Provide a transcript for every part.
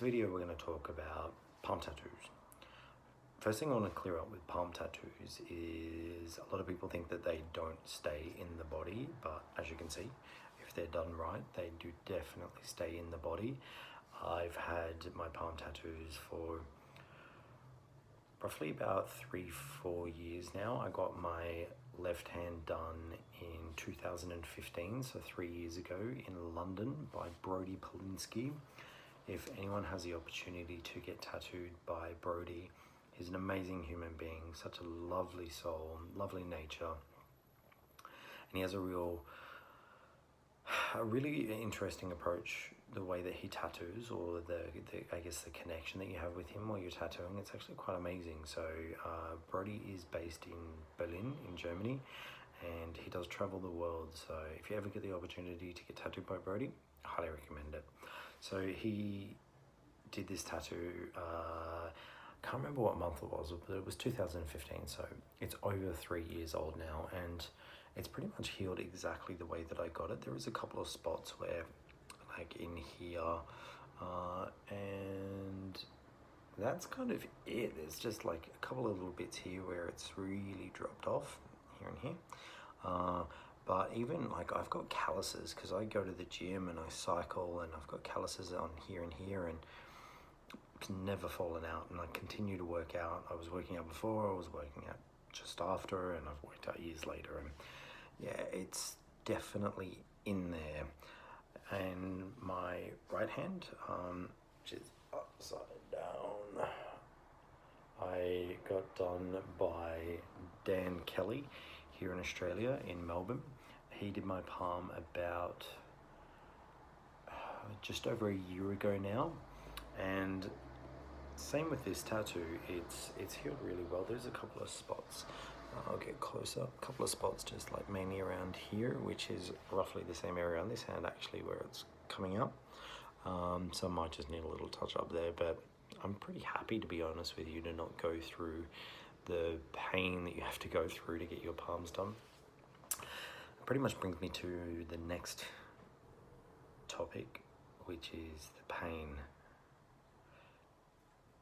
video we're going to talk about palm tattoos. First thing I want to clear up with palm tattoos is a lot of people think that they don't stay in the body, but as you can see, if they're done right, they do definitely stay in the body. I've had my palm tattoos for roughly about 3-4 years now. I got my left hand done in 2015, so 3 years ago in London by Brody Polinsky. If anyone has the opportunity to get tattooed by Brody, he's an amazing human being, such a lovely soul, lovely nature, and he has a really interesting approach, the way that he tattoos, or I guess the connection that you have with him while you're tattooing. It's actually quite amazing. So Brody is based in Berlin in Germany, and he does travel the world. So if you ever get the opportunity to get tattooed by Brody, I highly recommend it. So he did this tattoo, can't remember what month it was, but it was 2015, so it's over 3 years old now, and it's pretty much healed exactly the way that I got it. There is a couple of spots where, like in here, and that's kind of it. There's just like a couple of little bits here where it's really dropped off, here and here. But even like I've got calluses because I go to the gym and I cycle, and I've got calluses on here and here, and it's never fallen out, and I continue to work out. I was working out before, I was working out just after, and I've worked out years later, and yeah, it's definitely in there. And my right hand, which is upside down, I got done by Dan Kelly here in Australia, in Melbourne. He did my palm about just over a year ago now, and same with this tattoo. It's healed really well. There's a couple of spots. I'll get closer. A couple of spots just like mainly around here, which is roughly the same area on this hand actually where it's coming up. So I might just need a little touch up there, but I'm pretty happy, to be honest with you, to not go through the pain that you have to go through to get your palms done. It pretty much brings me to the next topic, which is the pain.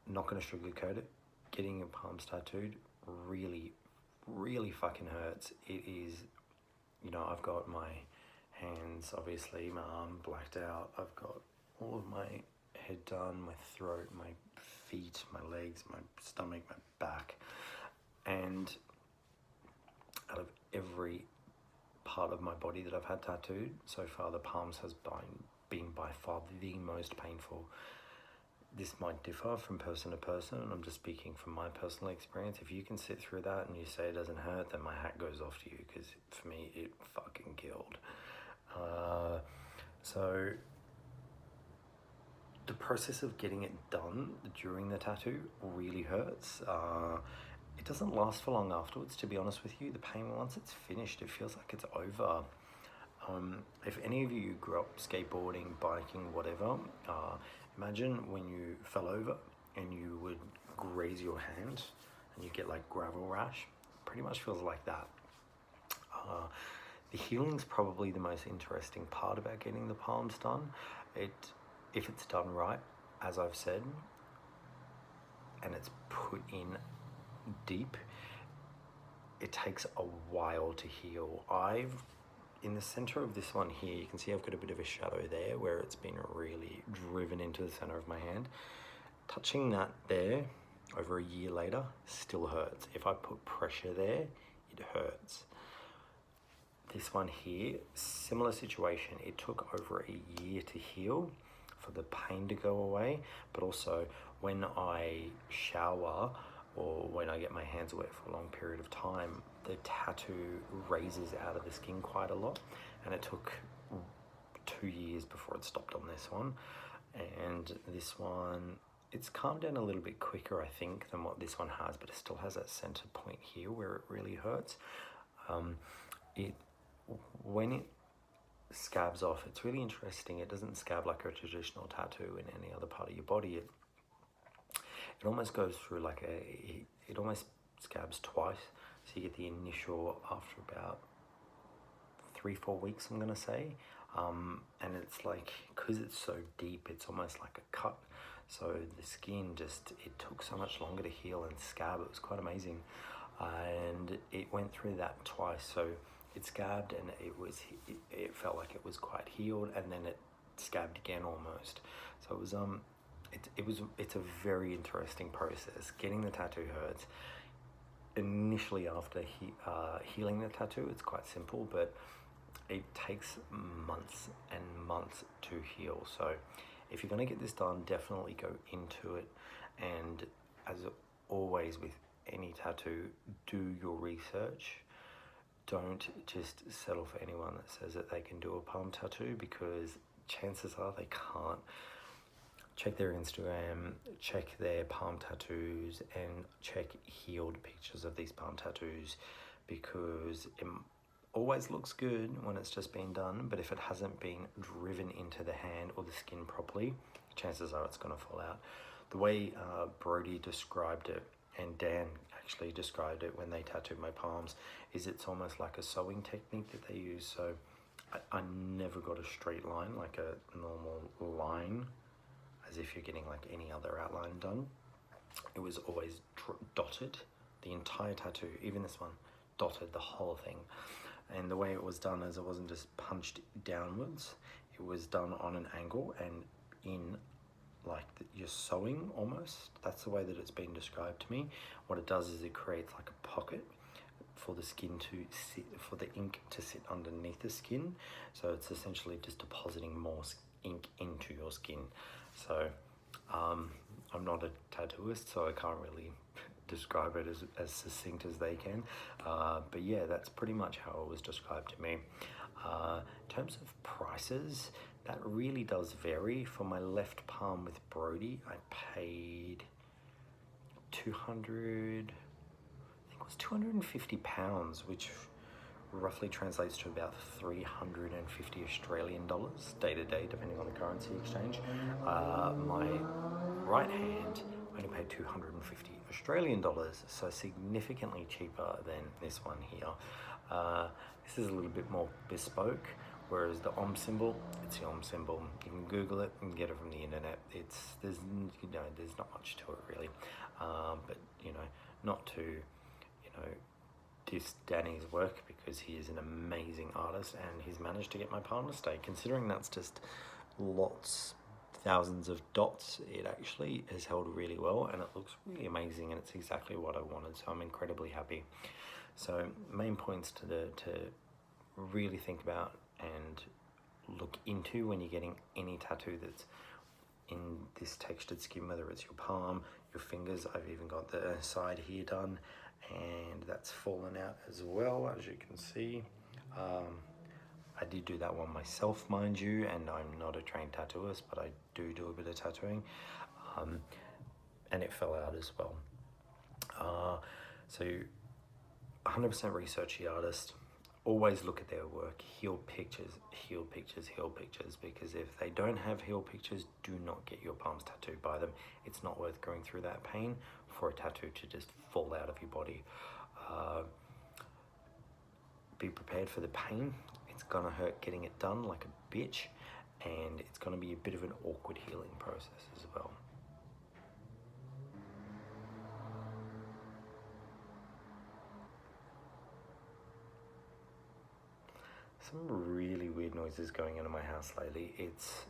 Not gonna sugarcoat it. Getting your palms tattooed really fucking hurts. It is, you know, I've got my hands, obviously, my arm blacked out. I've got all of my head done, my throat, my feet, my legs, my stomach, my back. And out of every part of my body that I've had tattooed so far, the palms has been by far the most painful. This might differ from person to person, and I'm just speaking from my personal experience. If you can sit through that and you say it doesn't hurt, then my hat goes off to you, because for me, it fucking killed. So the process of getting it done during the tattoo really hurts. It doesn't last for long afterwards, to be honest with you. The pain, once it's finished, it feels like it's over. If any of you grew up skateboarding, biking, whatever, imagine when you fell over and you would graze your hand and you get like gravel rash. Pretty much feels like that. The healing's probably the most interesting part about getting the palms done. If it's done right, as I've said, and it's put in deep, it takes a while to heal. In the center of this one here, you can see I've got a bit of a shadow there where it's been really driven into the center of my hand. Touching that there over a year later still hurts. If I put pressure there, it hurts. This one here, similar situation. It took over a year to heal, for the pain to go away, but also when I shower or when I get my hands wet for a long period of time, the tattoo raises out of the skin quite a lot, and it took 2 years before it stopped on this one. And this one, it's calmed down a little bit quicker, I think, than what this one has, but it still has that center point here where it really hurts. When it scabs off, it's really interesting. It doesn't scab like a traditional tattoo in any other part of your body. It almost goes through like it almost scabs twice. So you get the initial after about 3-4 weeks, I'm gonna say, and it's like, because it's so deep, it's almost like a cut. So the skin it took so much longer to heal and scab. It was quite amazing. And it went through that twice. So it scabbed and it felt like it was quite healed, and then it scabbed again almost. So it's a very interesting process. Getting the tattoo hurts. Initially after healing the tattoo, it's quite simple, but it takes months and months to heal. So if you're going to get this done, definitely go into it. And as always with any tattoo, do your research. Don't just settle for anyone that says that they can do a palm tattoo, because chances are they can't. Check their Instagram, check their palm tattoos, and check healed pictures of these palm tattoos, because it always looks good when it's just been done, but if it hasn't been driven into the hand or the skin properly, chances are it's going to fall out. The way Brody described it, and Dan actually described it when they tattooed my palms, is it's almost like a sewing technique that they use. So I never got a straight line, like a normal line, as if you're getting like any other outline done. It was always dotted, the entire tattoo, even this one, dotted the whole thing. And the way it was done is it wasn't just punched downwards, it was done on an angle and in like you're sewing almost. That's the way that it's been described to me. What it does is it creates like a pocket for the skin to sit, for the ink to sit underneath the skin. So it's essentially just depositing more ink into your skin. So I'm not a tattooist, so I can't really describe it as succinct as they can. But yeah, that's pretty much how it was described to me. In terms of prices, that really does vary. For my left palm with Brody, I paid 250 pounds, which roughly translates to about 350 Australian dollars day to day, depending on the currency exchange. My right hand only paid 250 Australian dollars, so significantly cheaper than this one here. This is a little bit more bespoke, whereas the Om symbol, it's the Om symbol. You can Google it and get it from the internet. There's not much to it really, but not to diss Danny's work, because he is an amazing artist and he's managed to get my palm to stay. Considering that's just thousands of dots, it actually has held really well and it looks really amazing, and it's exactly what I wanted, so I'm incredibly happy. So main points to really think about and look into when you're getting any tattoo that's in this textured skin, whether it's your palm, your fingers. I've even got the side here done, and that's fallen out as well, as you can see. I did do that one myself, mind you, and I'm not a trained tattooist, but I do a bit of tattooing, and it fell out as well. So 100% research the artist. Always look at their work. Heal pictures, because if they don't have heal pictures, do not get your palms tattooed by them. It's not worth going through that pain for a tattoo to just fall out of your body. Be prepared for the pain. It's gonna hurt getting it done like a bitch, and it's gonna be a bit of an awkward healing process as well. Some really weird noises going on in my house lately. There's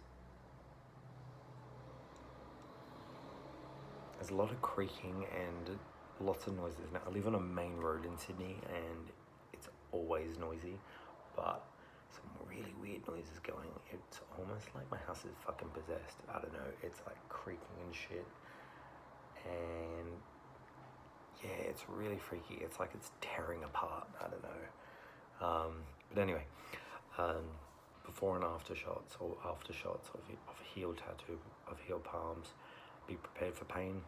a lot of creaking and lots of noises. Now, I live on a main road in Sydney and it's always noisy, but some really weird noises going. It's almost like my house is fucking possessed. I don't know, it's like creaking and shit. And yeah, it's really freaky. It's like it's tearing apart. I don't know. But anyway, before and after shots of a healed tattoo, of healed palms. Be prepared for pain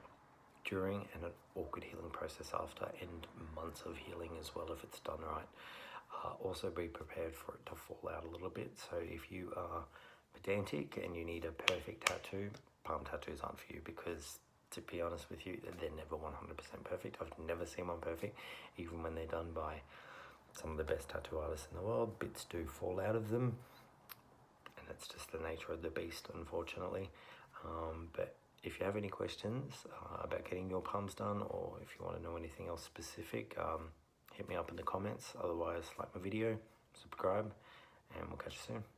during and an awkward healing process after, and months of healing as well if it's done right. Also be prepared for it to fall out a little bit. So if you are pedantic and you need a perfect tattoo, palm tattoos aren't for you, because to be honest with you, they're never 100% perfect. I've never seen one perfect, even when they're done by some of the best tattoo artists in the world. Bits do fall out of them, and it's just the nature of the beast, unfortunately. But if you have any questions about getting your palms done, or if you want to know anything else specific, hit me up in the comments. Otherwise, like my video, subscribe, and we'll catch you soon.